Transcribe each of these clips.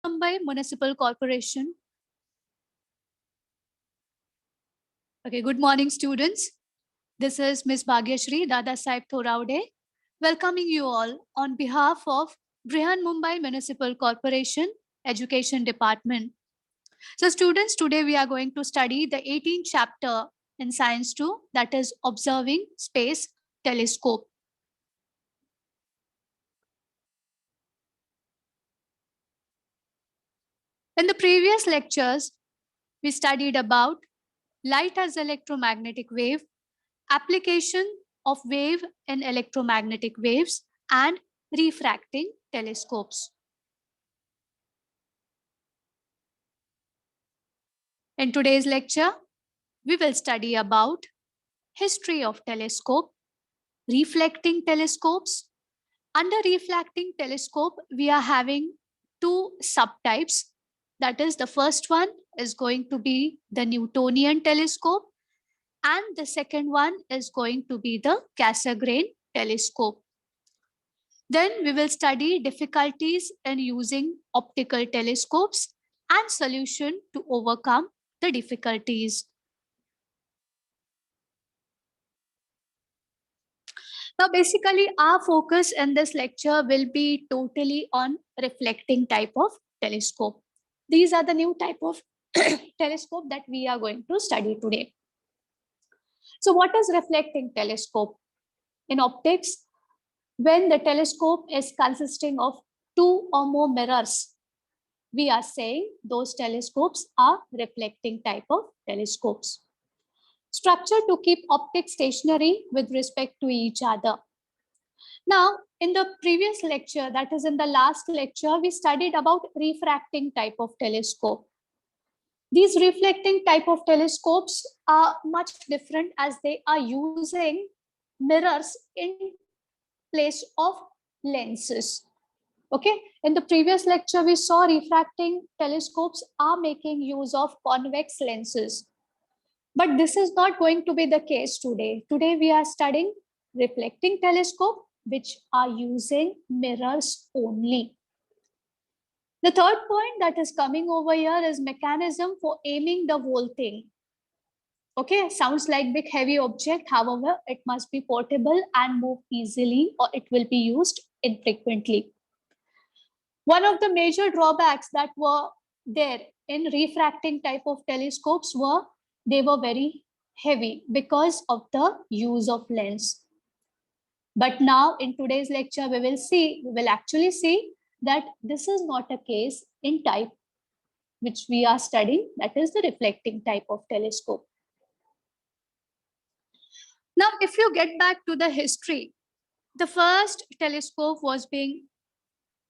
Mumbai Municipal Corporation. Okay, good morning, students. This is Ms. Bhagyashri Dada Saib Thoraude, welcoming you all on behalf of Brihan Mumbai Municipal Corporation Education Department. So students, today we are going to study the 18th chapter in Science 2, that is Observing Space Telescope. In the previous lectures, we studied about light as electromagnetic wave, application of wave in electromagnetic waves, and refracting telescopes. In today's lecture, we will study about history of telescope, reflecting telescopes. Under refracting telescope, we are having two subtypes. That is, the first one is going to be the Newtonian telescope, and the second one is going to be the Cassegrain telescope. Then we will study difficulties in using optical telescopes and solution to overcome the difficulties. Now, basically, our focus in this lecture will be totally on reflecting type of telescope. These are the new type of telescope that we are going to study today. So what is reflecting telescope? In optics, when the telescope is consisting of two or more mirrors, we are saying those telescopes are reflecting type of telescopes. Structure to keep optics stationary with respect to each other. Now, in the previous lecture, that is in the last lecture, we studied about refracting type of telescope. These reflecting type of telescopes are much different as they are using mirrors in place of lenses. Okay, in the previous lecture, we saw refracting telescopes are making use of convex lenses. But this is not going to be the case today. Today, we are studying reflecting telescope, which are using mirrors only. The third point that is coming over here is mechanism for aiming the whole thing. Okay, sounds like big heavy object. However, it must be portable and move easily, or it will be used infrequently. One of the major drawbacks that were there in refracting type of telescopes were they were very heavy because of the use of lens. But now in today's lecture, we will actually see that this is not a case in type which we are studying, that is the reflecting type of telescope. Now, if you get back to the history, the first telescope was being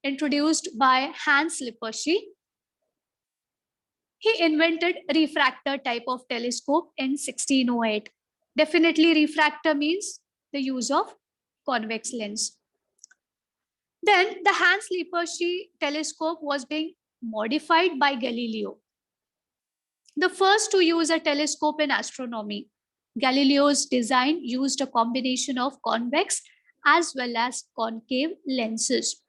introduced by Hans Lippershey. He invented refractor type of telescope in 1608. Definitely refractor means the use of convex lens. Then the Hans Lippershey telescope was being modified by Galileo, the first to use a telescope in astronomy. Galileo's design used a combination of convex as well as concave lenses.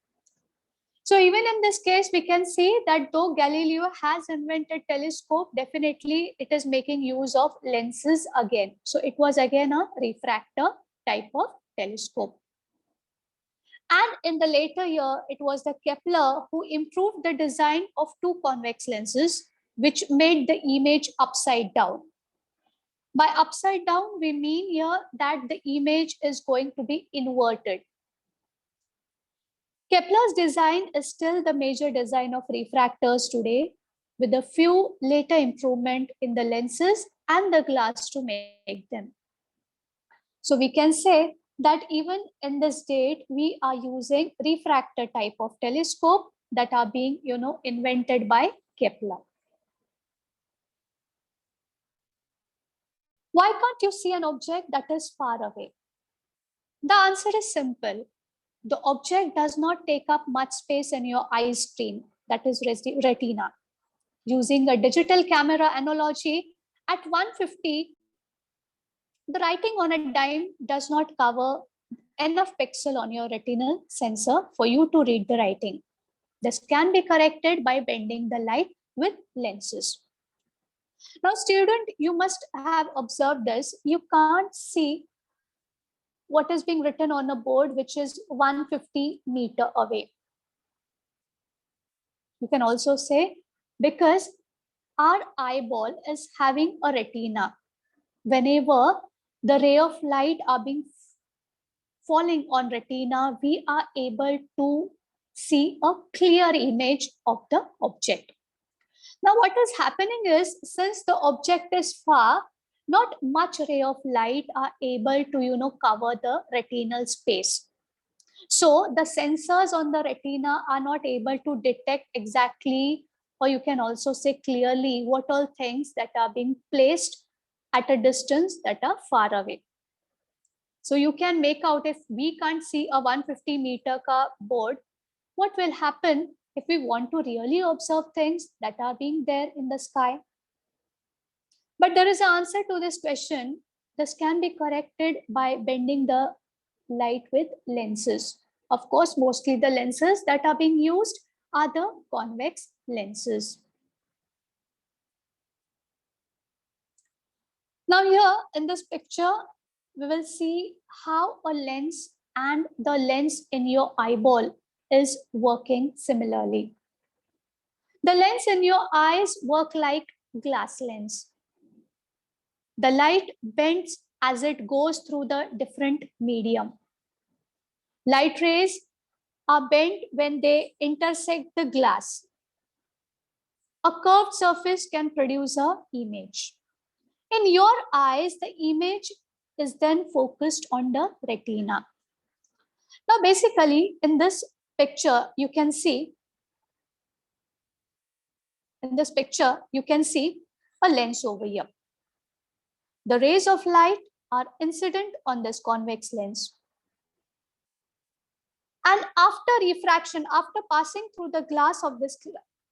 So even in this case, we can see that though Galileo has invented telescope, definitely it is making use of lenses again. So it was again a refractor type of telescope. And in the later year, it was the Kepler who improved the design of two convex lenses, which made the image upside down. By upside down, we mean here that the image is going to be inverted. Kepler's design is still the major design of refractors today, with a few later improvement in the lenses and the glass to make them. So we can say that even in this date, we are using refractor type of telescope that are being, invented by Kepler. Why can't you see an object that is far away? The answer is simple. The object does not take up much space in your eye screen, that is retina. Using a digital camera analogy, at 150, the writing on a dime does not cover enough pixel on your retinal sensor for you to read the writing. This can be corrected by bending the light with lenses. Now, student, you must have observed this. You can't see what is being written on a board which is 150-meter away. You can also say because our eyeball is having a retina. Whenever the ray of light are being falling on retina, we are able to see a clear image of the object. Now, what is happening is, since the object is far, not much ray of light are able to cover the retinal space. So the sensors on the retina are not able to detect exactly, or you can also say clearly, what all things that are being placed at a distance that are far away. So you can make out, if we can't see a 150-meter board, what will happen if we want to really observe things that are being there in the sky. But there is an answer to this question. This can be corrected by bending the light with lenses. Of course, mostly the lenses that are being used are the convex lenses. Now here in this picture, we will see how a lens and the lens in your eyeball is working similarly. The lens in your eyes work like glass lens. The light bends as it goes through the different medium. Light rays are bent when they intersect the glass. A curved surface can produce an image. In your eyes, the image is then focused on the retina. Now, basically, in this picture, you can see a lens over here. The rays of light are incident on this convex lens. And after refraction, after passing through the glass of this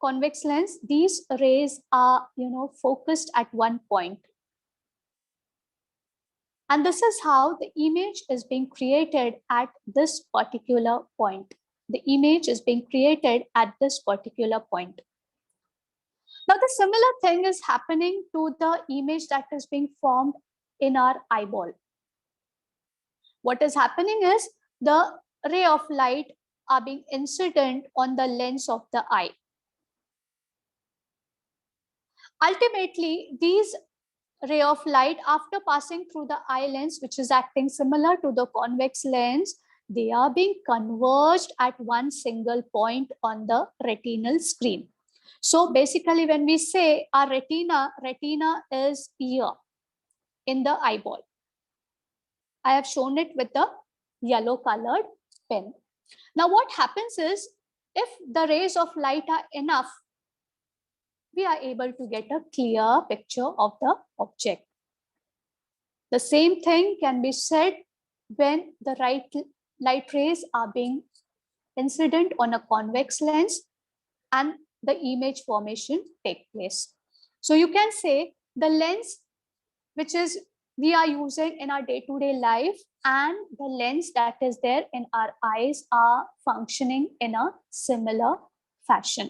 convex lens, these rays are focused at one point. And this is how the image is being created at this particular point. The image is being created at this particular point. Now, the similar thing is happening to the image that is being formed in our eyeball. What is happening is the ray of light are being incident on the lens of the eye. Ultimately, these ray of light, after passing through the eye lens, which is acting similar to the convex lens, they are being converged at one single point on the retinal screen. So basically, when we say our retina is here in the eyeball. I have shown it with the yellow colored pen. Now what happens is, if the rays of light are enough, we are able to get a clear picture of the object. The same thing can be said when the light rays are being incident on a convex lens and the image formation take place. So you can say the lens which is we are using in our day-to-day life and the lens that is there in our eyes are functioning in a similar fashion.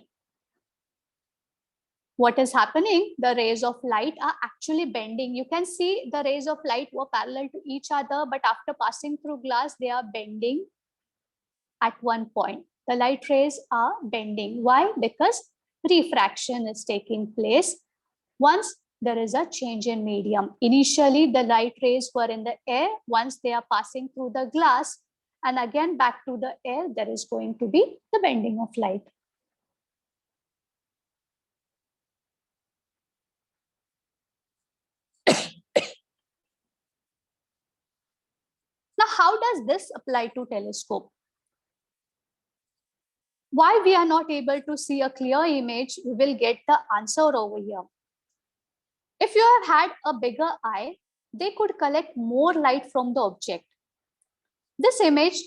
What is happening? The rays of light are actually bending. You can see the rays of light were parallel to each other, but after passing through glass, they are bending at one point. The light rays are bending. Why? Because refraction is taking place once there is a change in medium. Initially, the light rays were in the air. Once they are passing through the glass and again back to the air, there is going to be the bending of light. Now, how does this apply to telescope? Why we are not able to see a clear image, we will get the answer over here. If you have had a bigger eye, they could collect more light from the object. This image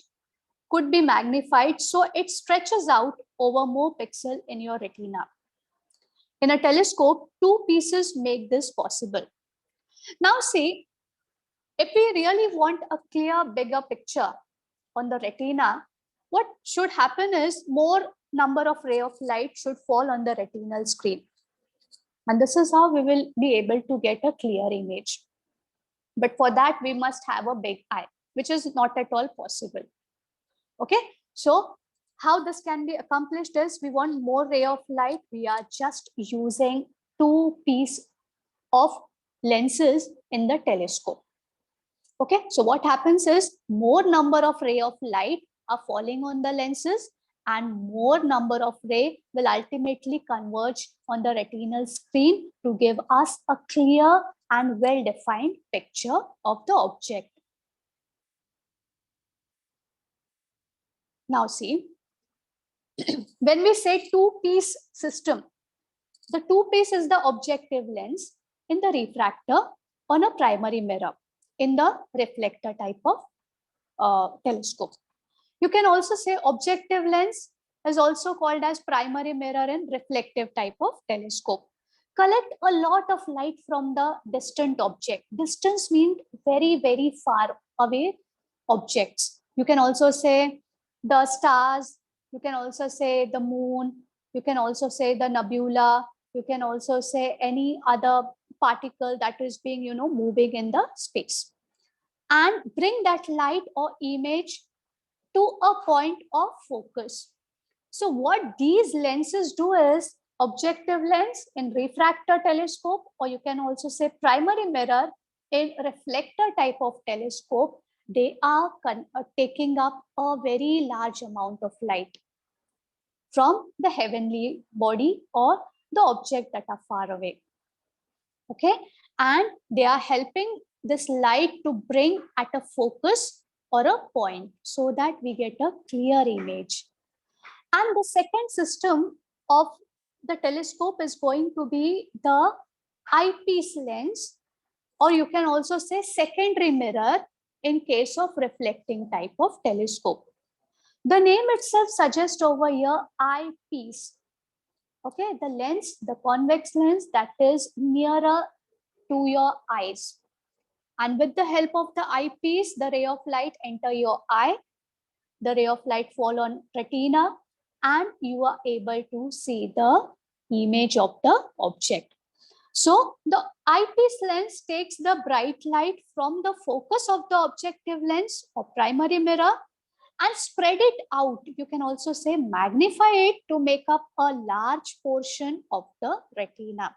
could be magnified so it stretches out over more pixels in your retina. In a telescope, two pieces make this possible. Now see, if we really want a clear, bigger picture on the retina, what should happen is more number of ray of light should fall on the retinal screen. And this is how we will be able to get a clear image. But for that, we must have a big eye, which is not at all possible. Okay, so how this can be accomplished is, we want more ray of light. We are just using 2 pieces of lenses in the telescope. Okay, so what happens is, more number of ray of light are falling on the lenses, and more number of ray will ultimately converge on the retinal screen to give us a clear and well-defined picture of the object. Now see, when we say 2-piece system, the 2-piece is the objective lens in the refractor on a primary mirror in the reflector type of telescope. You can also say objective lens is also called as primary mirror in reflective type of telescope. Collect a lot of light from the distant object. Distance means very, very far away objects. You can also say the stars, you can also say the moon, you can also say the nebula, you can also say any other particle that is being, moving in the space. And bring that light or image to a point of focus. So what these lenses do is, objective lens in refractor telescope, or you can also say primary mirror in reflector type of telescope, they are taking up a very large amount of light from the heavenly body or the object that are far away. Okay, and they are helping this light to bring at a focus or a point so that we get a clear image. And the second system of the telescope is going to be the eyepiece lens, or you can also say secondary mirror in case of reflecting type of telescope. The name itself suggests over here eyepiece. Okay, the lens, the convex lens that is nearer to your eyes. And with the help of the eyepiece, the ray of light enter your eye, the ray of light fall on retina, and you are able to see the image of the object. So the eyepiece lens takes the bright light from the focus of the objective lens or primary mirror and spread it out. You can also say magnify it to make up a large portion of the retina.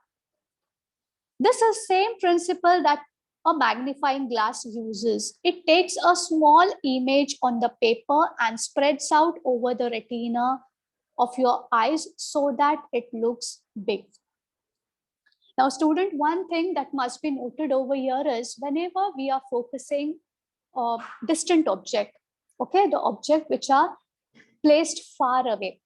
This is same principle that a magnifying glass uses. It takes a small image on the paper and spreads out over the retina of your eyes so that it looks big. Now, student, one thing that must be noted over here is, whenever we are focusing a distant object, okay, the object which are placed far away,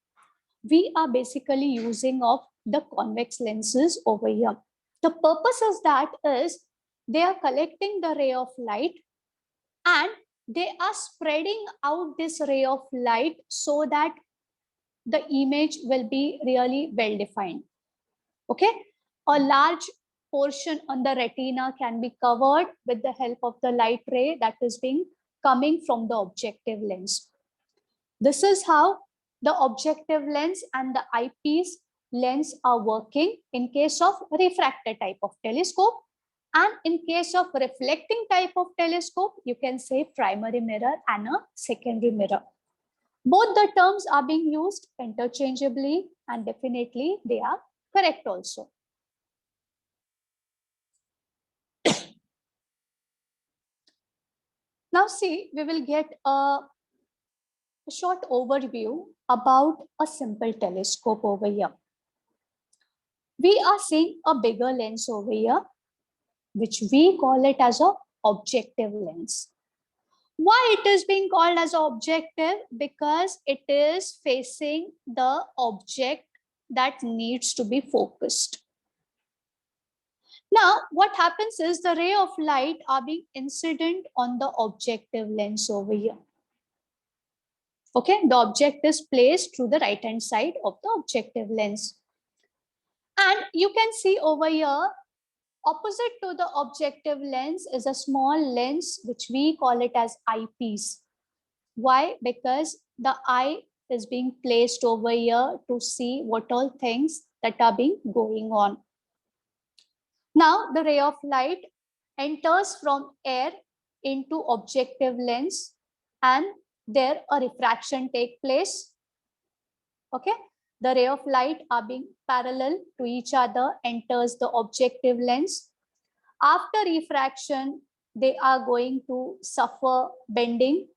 we are basically using of the convex lenses over here. The purpose of that is, they are collecting the ray of light and they are spreading out this ray of light so that the image will be really well defined. Okay, a large portion on the retina can be covered with the help of the light ray that is being coming from the objective lens. This is how the objective lens and the eyepiece lens are working in case of refractor type of telescope. And in case of reflecting type of telescope, you can say primary mirror and a secondary mirror. Both the terms are being used interchangeably, and definitely they are correct also. Now see, we will get a short overview about a simple telescope over here. We are seeing a bigger lens over here, which we call it as a objective lens. Why it is being called as objective? Because it is facing the object that needs to be focused. Now, what happens is, the ray of light are being incident on the objective lens over here. Okay, the object is placed to the right hand side of the objective lens. And you can see over here, opposite to the objective lens is a small lens which we call it as eyepiece. Why? Because the eye is being placed over here to see what all things that are being going on. Now the ray of light enters from air into objective lens, and there a refraction take place. Okay, the ray of light are being parallel to each other, enters the objective lens. After refraction, they are going to suffer bending.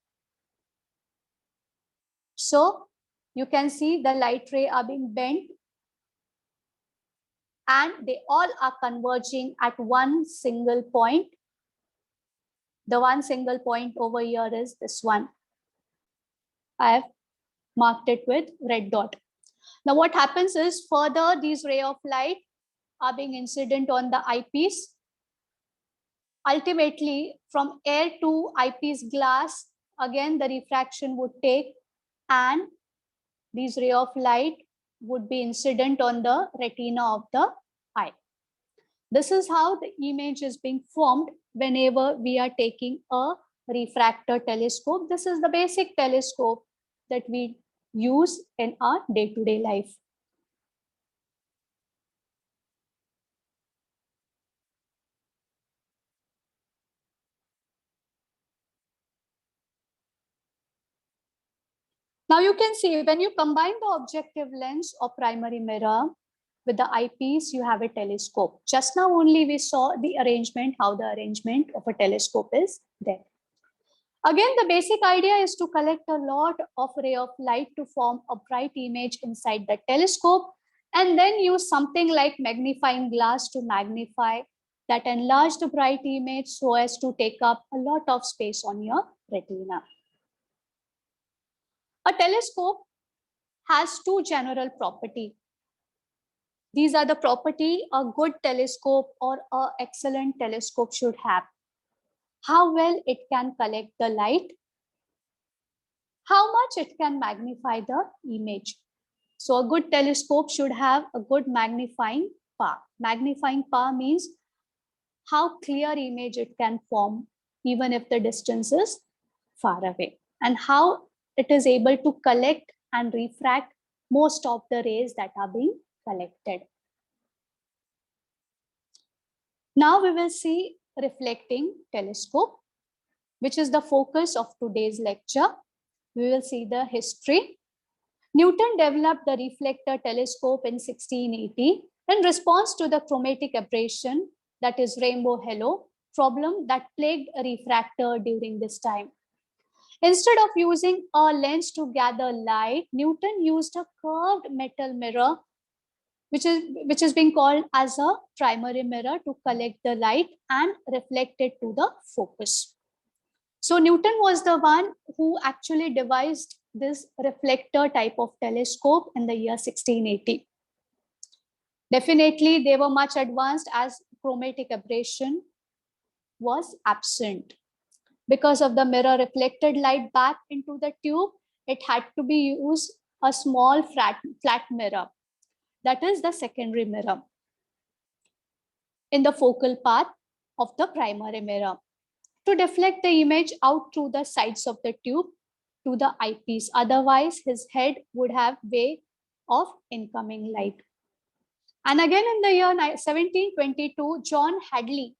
So you can see the light ray are being bent, and they all are converging at one single point. The one single point over here is this one. I have marked it with red dot. Now what happens is, further these ray of light are being incident on the eyepiece. Ultimately, from air to eyepiece glass, again the refraction would take, and these ray of light would be incident on the retina of the eye. This is how the image is being formed whenever we are taking a refractor telescope. This is the basic telescope that we use in our day-to-day life. Now you can see, when you combine the objective lens or primary mirror with the eyepiece, you have a telescope. Just now only we saw the arrangement, how the arrangement of a telescope is there. Again, the basic idea is to collect a lot of ray of light to form a bright image inside the telescope, and then use something like magnifying glass to magnify that enlarged bright image so as to take up a lot of space on your retina. A telescope has two general properties. These are the property a good telescope or an excellent telescope should have. How well it can collect the light, how much it can magnify the image. So a good telescope should have a good magnifying power. Magnifying power means how clear image it can form even if the distance is far away, and how it is able to collect and refract most of the rays that are being collected. Now we will see reflecting telescope, which is the focus of today's lecture. We will see the history. Newton developed the reflector telescope in 1680 in response to the chromatic aberration, that is rainbow halo problem that plagued a refractor during this time. Instead of using a lens to gather light, Newton used a curved metal mirror, which is being called as a primary mirror, to collect the light and reflect it to the focus. So Newton was the one who actually devised this reflector type of telescope in the year 1680. Definitely they were much advanced as chromatic aberration was absent. Because of the mirror reflected light back into the tube, it had to be used a small flat mirror. That is the secondary mirror in the focal path of the primary mirror to deflect the image out through the sides of the tube to the eyepiece. Otherwise, his head would have way of incoming light. And again in the year 1722, John Hadley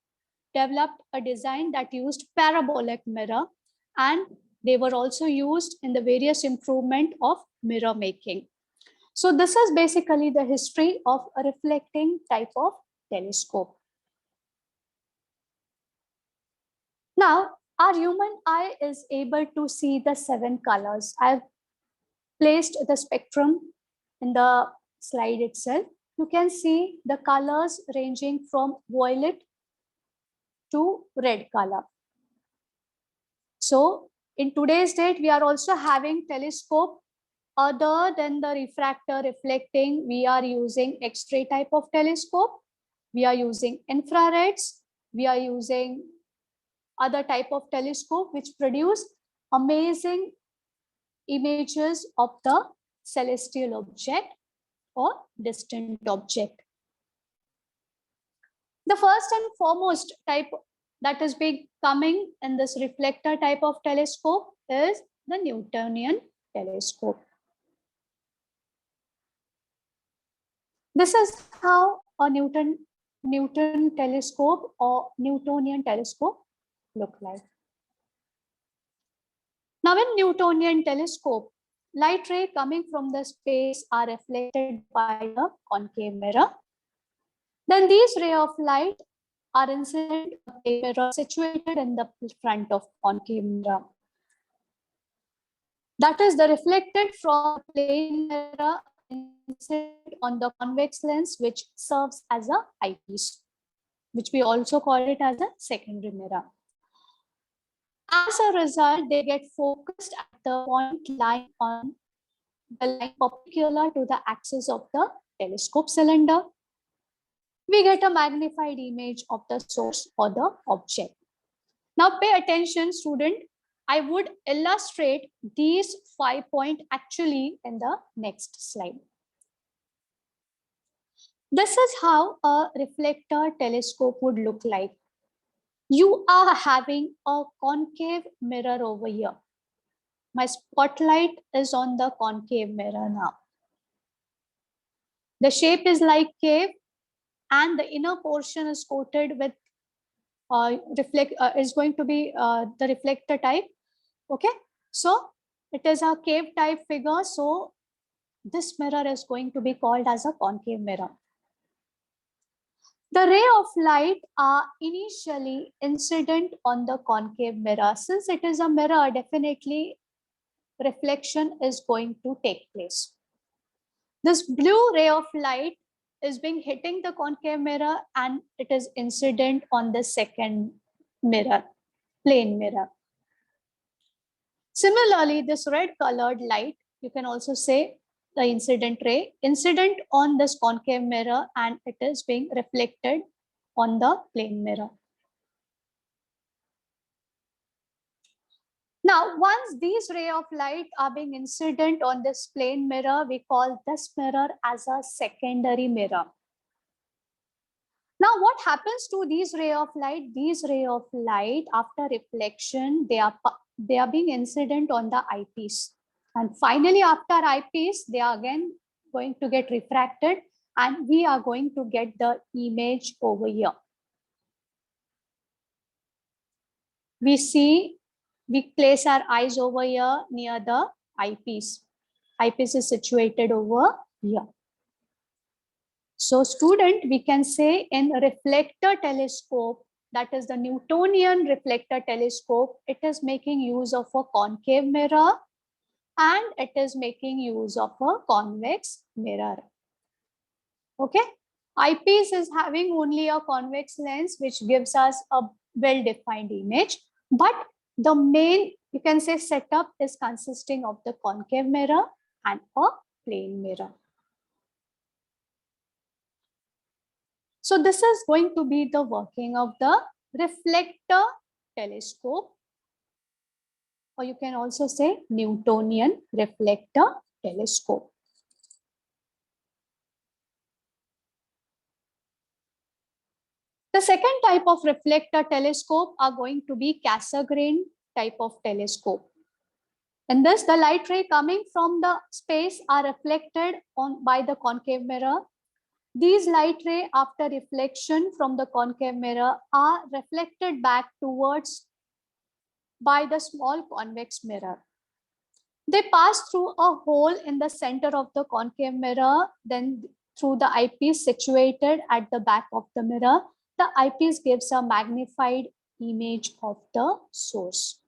developed a design that used parabolic mirror, and they were also used in the various improvement of mirror making. So this is basically the history of a reflecting type of telescope. Now, our human eye is able to see the 7 colors. I've placed the spectrum in the slide itself. You can see the colors ranging from violet to red color. So in today's date, we are also having telescope other than the refractor reflecting. We are using X-ray type of telescope. We are using infrareds. We are using other type of telescope which produce amazing images of the celestial object or distant object. The first and foremost type that is becoming in this reflector type of telescope is the Newtonian telescope. This is how a Newton telescope or Newtonian telescope look like. Now in Newtonian telescope, light ray coming from the space are reflected by the concave mirror. Then these rays of light are incident on the mirror situated in the front of concave mirror. That is, the reflected from plane mirror incident on the convex lens, which serves as a eyepiece, which we also call it as a secondary mirror. As a result, they get focused at the point line on the line perpendicular to the axis of the telescope cylinder. We get a magnified image of the source or the object. Now pay attention, student. I would illustrate these 5 points actually in the next slide. This is how a reflector telescope would look like. You are having a concave mirror over here. My spotlight is on the concave mirror now. The shape is like cave, and the inner portion is coated with is going to be the reflector type. Okay, so it is a cave type figure. So this mirror is going to be called as a concave mirror. The ray of light are initially incident on the concave mirror. Since it is a mirror, definitely reflection is going to take place. This blue ray of light is being hitting the concave mirror, and it is incident on the second mirror, plane mirror. Similarly, this red colored light, you can also say the incident ray, incident on this concave mirror, and it is being reflected on the plane mirror. Now, once these rays of light are being incident on this plane mirror, we call this mirror as a secondary mirror. Now, what happens to these rays of light? These rays of light, after reflection, they are being incident on the eyepiece. And finally, after eyepiece, they are again going to get refracted, and we are going to get the image over here. We place our eyes over here near the eyepiece. Eyepiece is situated over here. So student, we can say in reflector telescope, that is the Newtonian reflector telescope, it is making use of a concave mirror and it is making use of a convex mirror. Okay, eyepiece is having only a convex lens which gives us a well-defined image, but the main, you can say, setup is consisting of the concave mirror and a plane mirror. So this is going to be the working of the reflector telescope, or you can also say Newtonian reflector telescope. The second type of reflector telescope are going to be Cassegrain type of telescope. In this, the light ray coming from the space are reflected by the concave mirror. These light rays, after reflection from the concave mirror, are reflected back towards by the small convex mirror. They pass through a hole in the center of the concave mirror, then through the eyepiece situated at the back of the mirror. The eyepiece gives a magnified image of the source.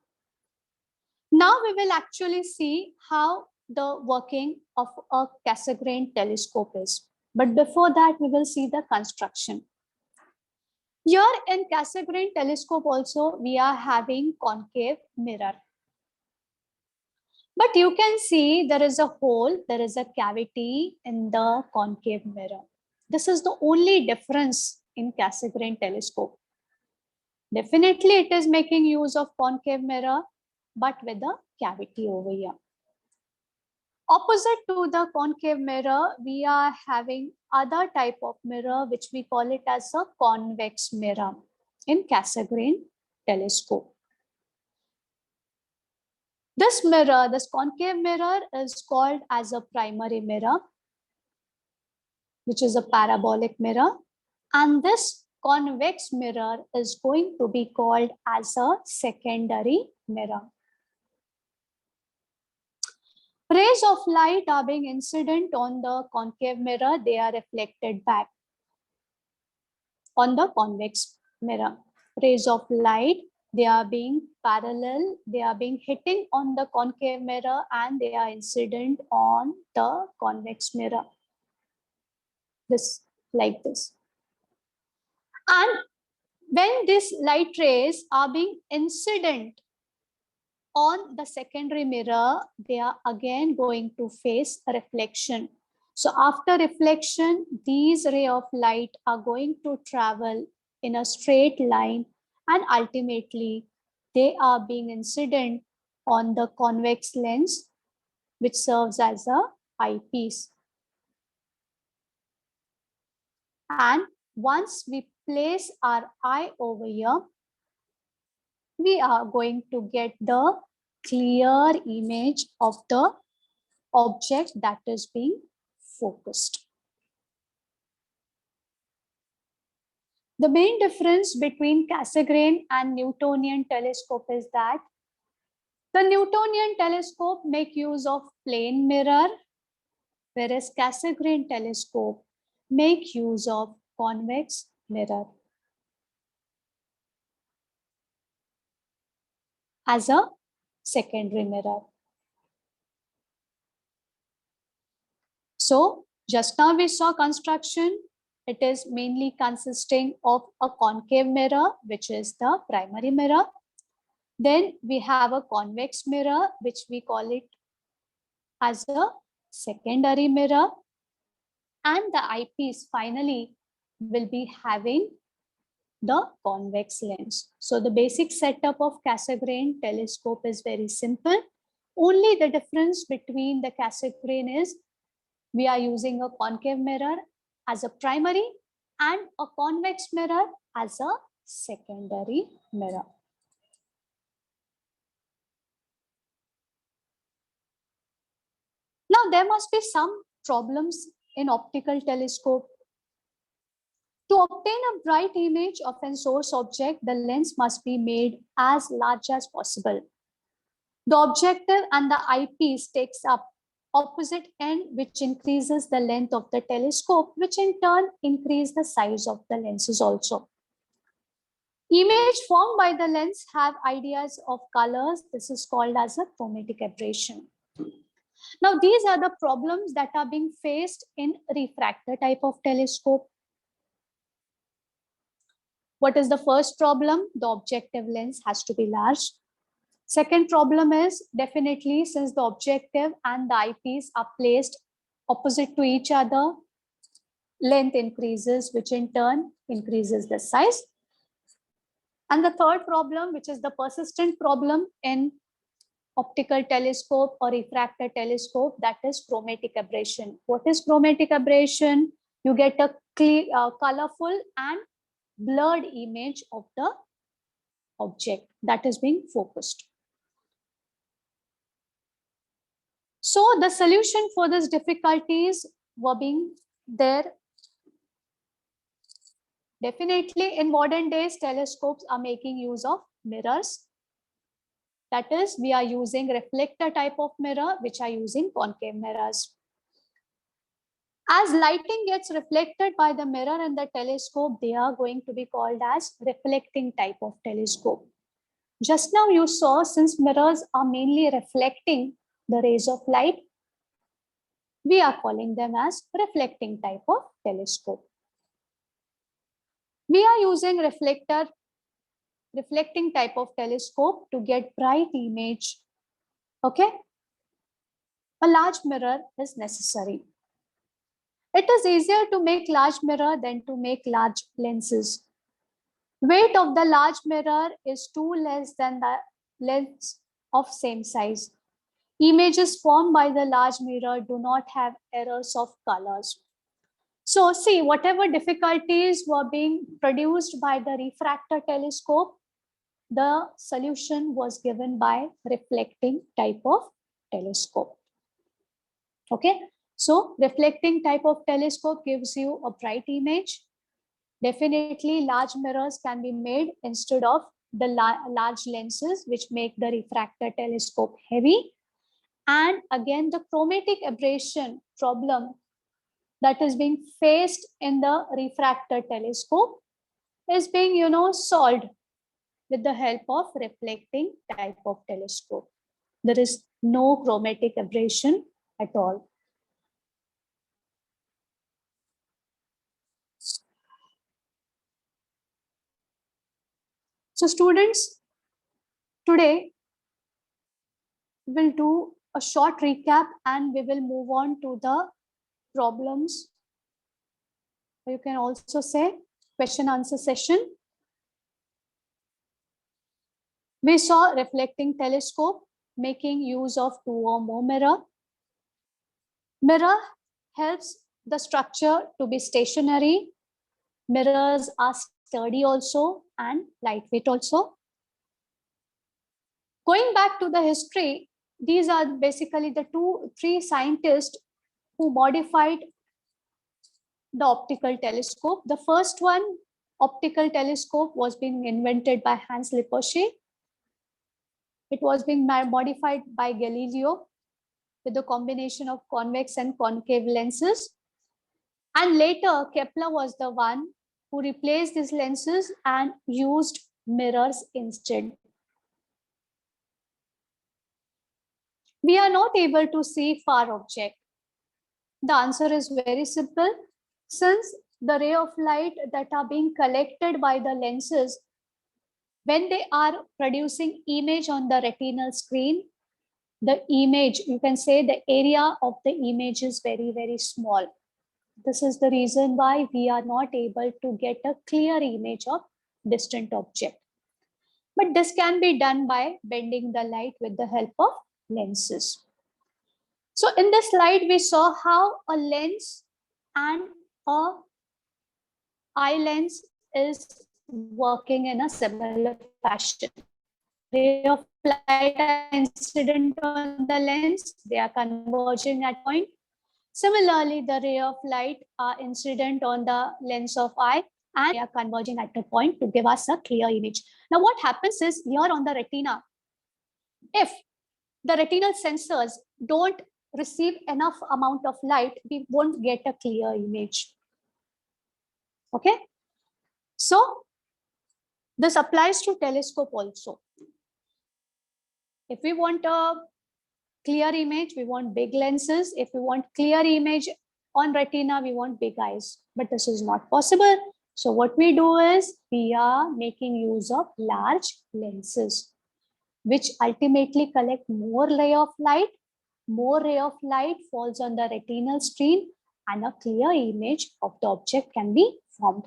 Now we will actually see how the working of a Cassegrain telescope is. But before that, we will see the construction. Here in Cassegrain telescope also, we are having concave mirror. But you can see there is a hole, there is a cavity in the concave mirror. This is the only difference in Cassegrain telescope. Definitely it is making use of concave mirror, but with a cavity over here. Opposite to the concave mirror, we are having other type of mirror, which we call it as a convex mirror in Cassegrain telescope. This mirror, this concave mirror, is called as a primary mirror. which is a parabolic mirror, and this convex mirror is going to be called as a secondary mirror. Rays of light are being incident on the concave mirror, they are reflected back on the convex mirror. Rays of light, they are being parallel, they are being hitting on the concave mirror and they are incident on the convex mirror. This, like this. And when these light rays are being incident on the secondary mirror, they are again going to face a reflection. So after reflection, these rays of light are going to travel in a straight line and ultimately they are being incident on the convex lens, which serves as a eyepiece. And once we place our eye over here, we are going to get the clear image of the object that is being focused. The main difference between Cassegrain and Newtonian telescope is that the Newtonian telescope make use of plane mirror, whereas Cassegrain telescope make use of convex mirror as a secondary mirror. So just now we saw construction. It is mainly consisting of a concave mirror, which is the primary mirror. Then we have a convex mirror, which we call it as a secondary mirror. And the eyepiece finally will be having the convex lens. So the basic setup of Cassegrain telescope is very simple. Only the difference between the Cassegrain is we are using a concave mirror as a primary and a convex mirror as a secondary mirror. Now there must be some problems in optical telescope. To obtain a bright image of a source object, the lens must be made as large as possible. The objective and the eyepiece takes up opposite end, which increases the length of the telescope, which in turn increase the size of the lenses also. Image formed by the lens have ideas of colors. This is called as a chromatic aberration. Now, these are the problems that are being faced in refractor type of telescope. What is the first problem? The objective lens has to be large. Second problem is definitely since the objective and the eyepiece are placed opposite to each other, length increases, which in turn increases the size. And the third problem, which is the persistent problem in optical telescope or refractor telescope, that is chromatic aberration. What is chromatic aberration? You get a clear, colorful and blurred image of the object that is being focused. So the solution for these difficulties were being there. Definitely in modern days, telescopes are making use of mirrors. That is, we are using reflector type of mirror, which are using concave mirrors. As lighting gets reflected by the mirror and the telescope, they are going to be called as reflecting type of telescope. Just now you saw, since mirrors are mainly reflecting the rays of light, we are calling them as reflecting type of telescope. We are using reflecting type of telescope to get bright image. Okay. A large mirror is necessary. It is easier to make large mirror than to make large lenses. Weight of the large mirror is 2 less than the lens of same size. Images formed by the large mirror do not have errors of colors. So see, whatever difficulties were being produced by the refractor telescope, the solution was given by reflecting type of telescope. Okay. So reflecting type of telescope gives you a bright image. Definitely large mirrors can be made instead of the large lenses, which make the refractor telescope heavy. And again, the chromatic aberration problem that is being faced in the refractor telescope is being, solved with the help of reflecting type of telescope. There is no chromatic aberration at all. So students, today we'll do a short recap and we will move on to the problems. You can also say question answer session. We saw reflecting telescope making use of 2 or more mirror. Mirror helps the structure to be stationary. Mirrors are sturdy also and lightweight also. Going back to the history, these are basically the three scientists who modified the optical telescope. The first one, optical telescope, was being invented by Hans Lippershey. It was being modified by Galileo with the combination of convex and concave lenses. And later, Kepler was the one who replaced these lenses and used mirrors instead. We are not able to see far object. The answer is very simple. Since the ray of light that are being collected by the lenses, when they are producing image on the retinal screen, the image, you can say the area of the image is very, very small. This is the reason why we are not able to get a clear image of distant object. But this can be done by bending the light with the help of lenses. So in this slide, we saw how a lens and a eye lens is working in a similar fashion. Ray of light are incident on the lens, they are converging at point. Similarly, the ray of light are incident on the lens of eye and they are converging at a point to give us a clear image. Now what happens is here on the retina, if the retinal sensors don't receive enough amount of light, we won't get a clear image. Okay, so this applies to telescope also. If we want a clear image, we want big lenses. If we want clear image on retina, we want big eyes, but this is not possible. So what we do is we are making use of large lenses, which ultimately collect more ray of light. More ray of light falls on the retinal screen and a clear image of the object can be formed.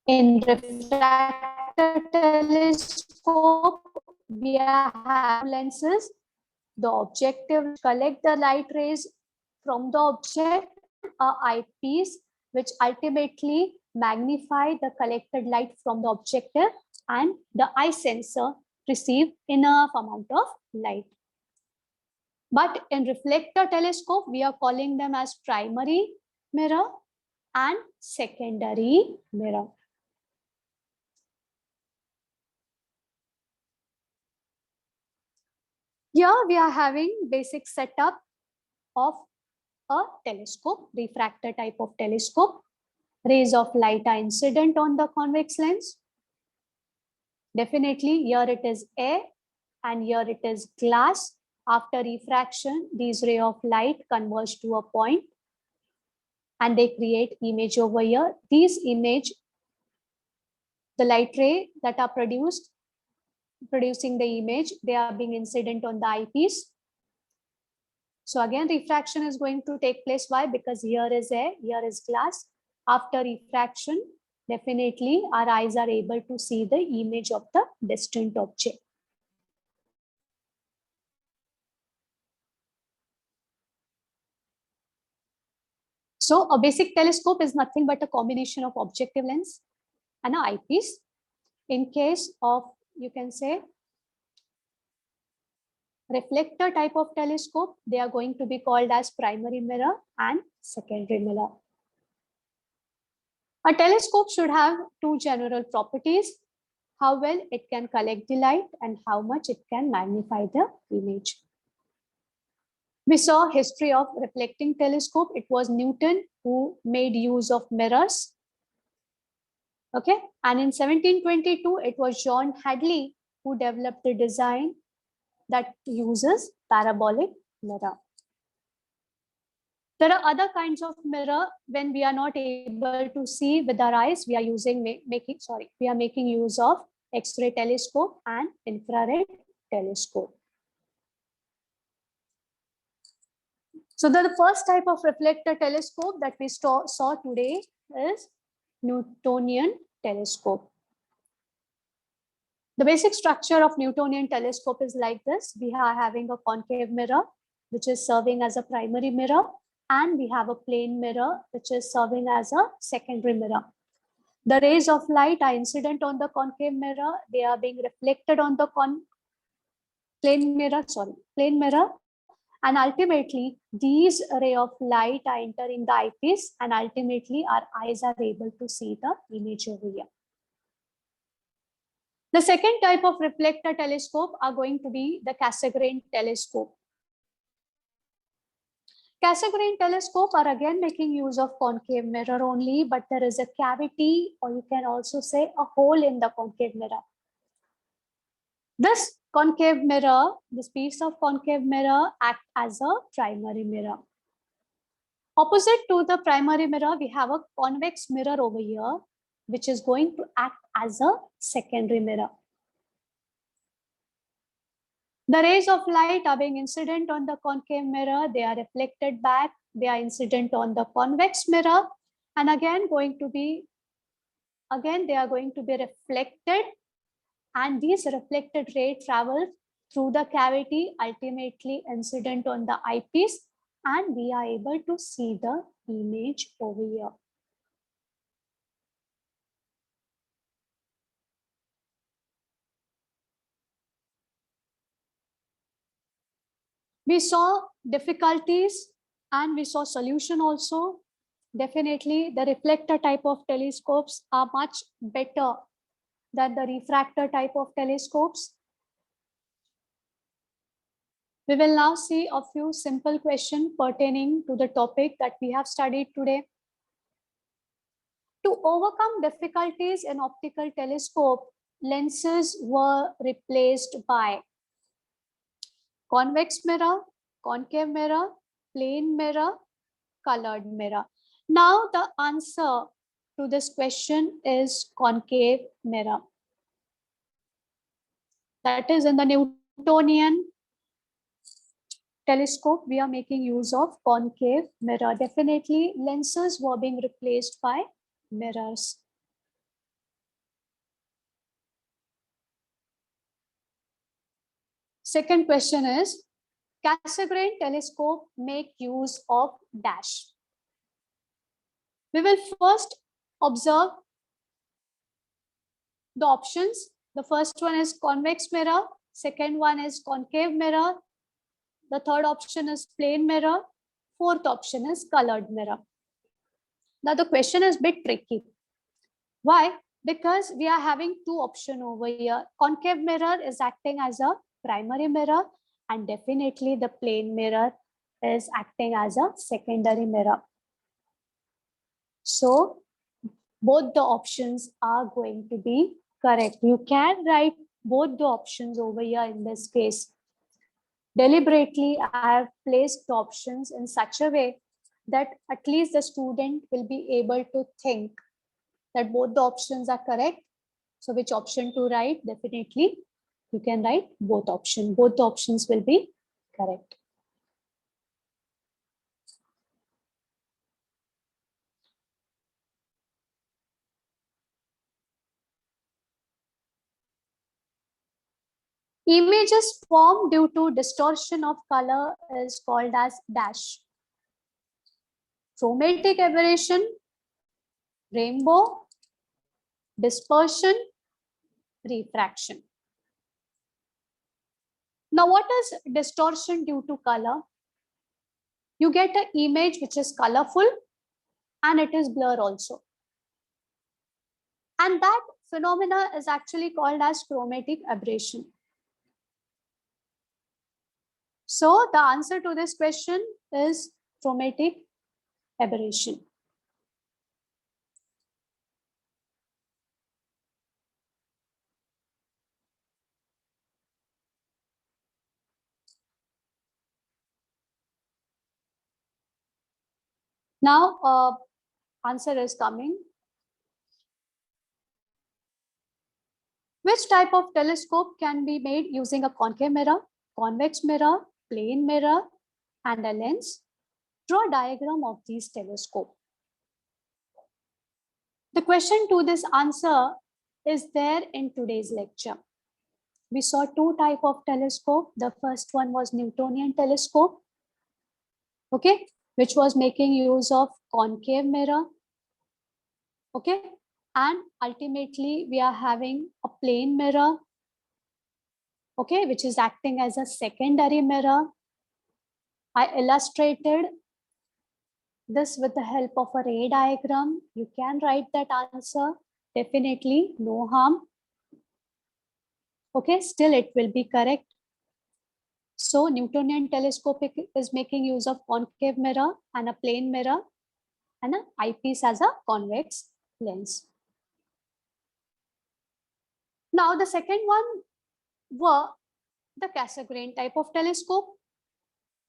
In refractor telescope, we have lenses. The objective collect the light rays from the object, a eyepiece, which ultimately magnify the collected light from the objective, and the eye sensor receive enough amount of light. But in reflector telescope, we are calling them as primary mirror and secondary mirror. Here we are having basic setup of a telescope, refractor type of telescope. Rays of light are incident on the convex lens. Definitely here it is air and here it is glass. After refraction, these rays of light converge to a point and they create image over here. These image, the light ray that are producing the image, they are being incident on the eyepiece. So again, refraction is going to take place. Why? Because here is air, here is glass. After refraction, definitely our eyes are able to see the image of the distant object. So a basic telescope is nothing but a combination of objective lens and an eyepiece. In case of, you can say, reflector type of telescope, they are going to be called as primary mirror and secondary mirror. A telescope should have two general properties: how well it can collect the light and how much it can magnify the image. We saw history of reflecting telescope. It was Newton who made use of mirrors. Okay, and in 1722, it was John Hadley who developed the design that uses parabolic mirror. There are other kinds of mirror. When we are not able to see with our eyes, we are making use of X-ray telescope and infrared telescope. So the first type of reflector telescope that we saw today is Newtonian telescope. The basic structure of Newtonian telescope is like this. We are having a concave mirror, which is serving as a primary mirror, and we have a plane mirror, which is serving as a secondary mirror. The rays of light are incident on the concave mirror. They are being reflected on the plane mirror. And ultimately, these rays of light are entering the eyepiece, and ultimately our eyes are able to see the image over here. The second type of reflector telescope are going to be the Cassegrain telescope. Cassegrain telescope are again making use of concave mirror only, but there is a cavity, or you can also say a hole in the concave mirror. This concave mirror, this piece of concave mirror acts as a primary mirror. Opposite to the primary mirror, we have a convex mirror over here, which is going to act as a secondary mirror. The rays of light are being incident on the concave mirror. They are reflected back. They are incident on the convex mirror. And again, they are going to be reflected. And these reflected rays travel through the cavity, ultimately incident on the eyepiece. And we are able to see the image over here. We saw difficulties and we saw solution also. Definitely, the reflector type of telescopes are much better than the refractor type of telescopes. We will now see a few simple questions pertaining to the topic that we have studied today. To overcome difficulties in optical telescope, lenses were replaced by convex mirror, concave mirror, plane mirror, colored mirror. Now the answer to this question is concave mirror. That is, in the Newtonian telescope, we are making use of concave mirror. Definitely lenses were being replaced by mirrors. Second question is, Cassegrain telescope make use of dash. We will first observe the options. The first one is convex mirror. Second one is concave mirror. The third option is plane mirror. Fourth option is colored mirror. Now the question is a bit tricky. Why? Because we are having two options over here. Concave mirror is acting as a primary mirror, and definitely the plane mirror is acting as a secondary mirror. So both the options are going to be correct. You can write both the options over here in this case. Deliberately, I have placed the options in such a way that at least the student will be able to think that both the options are correct. So which option to write? Definitely, you can write both options. Both the options will be correct. Images formed due to distortion of color is called as dash. Chromatic aberration, rainbow, dispersion, refraction. Now, what is distortion due to color? You get an image which is colorful and it is blur also. And that phenomena is actually called as chromatic aberration. So the answer to this question is chromatic aberration. Now, answer is coming. Which type of telescope can be made using a concave mirror, convex mirror, plane mirror, and a lens? Draw a diagram of these telescopes. The question to this answer is there in today's lecture. We saw two types of telescope. The first one was Newtonian telescope, okay, which was making use of concave mirror, okay, and ultimately we are having a plane mirror, okay, which is acting as a secondary mirror. I illustrated this with the help of a ray diagram. You can write that answer. Definitely no harm. Okay, still it will be correct. So Newtonian telescope is making use of concave mirror and a plane mirror and an eyepiece as a convex lens. Now the second one were the Cassegrain type of telescope.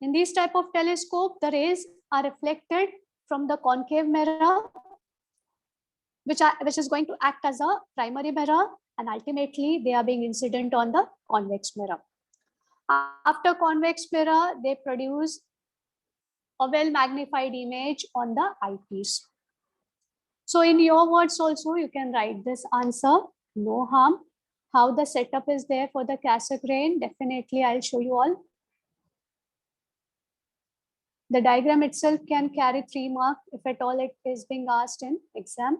In these type of telescope, the rays are reflected from the concave mirror, which is going to act as a primary mirror, and ultimately they are being incident on the convex mirror. After convex mirror, they produce a well magnified image on the eyepiece. So in your words also, you can write this answer, no harm. How the setup is there for the Cassegrain, definitely I'll show you all. The diagram itself can carry 3 marks if at all it is being asked in exam.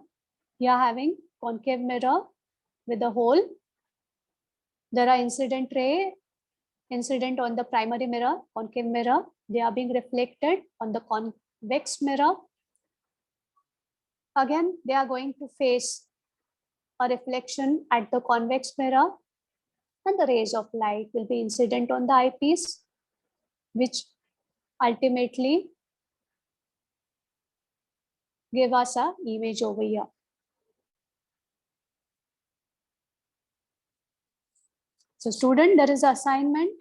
You are having concave mirror with a hole. There are incident ray, incident on the primary mirror, concave mirror. They are being reflected on the convex mirror. Again, they are going to face a reflection at the convex mirror, and the rays of light will be incident on the eyepiece, which ultimately give us a image over here. So student, there is an assignment.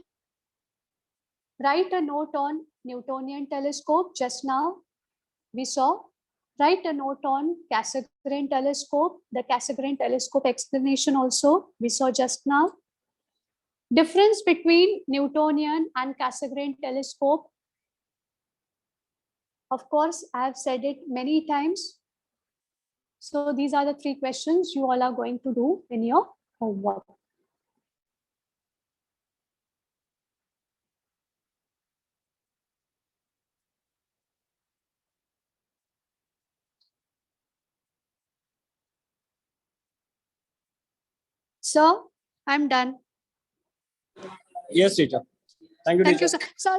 Write a note on Newtonian telescope. Just now we saw. Write a note on Cassegrain telescope. The Cassegrain telescope explanation also we saw just now. Difference between Newtonian and Cassegrain telescope. Of course, I have said it many times. So these are the 3 questions you all are going to do in your homework. So I'm done. Yes, teacher. Thank you, Thank teacher. you, sir. Sir,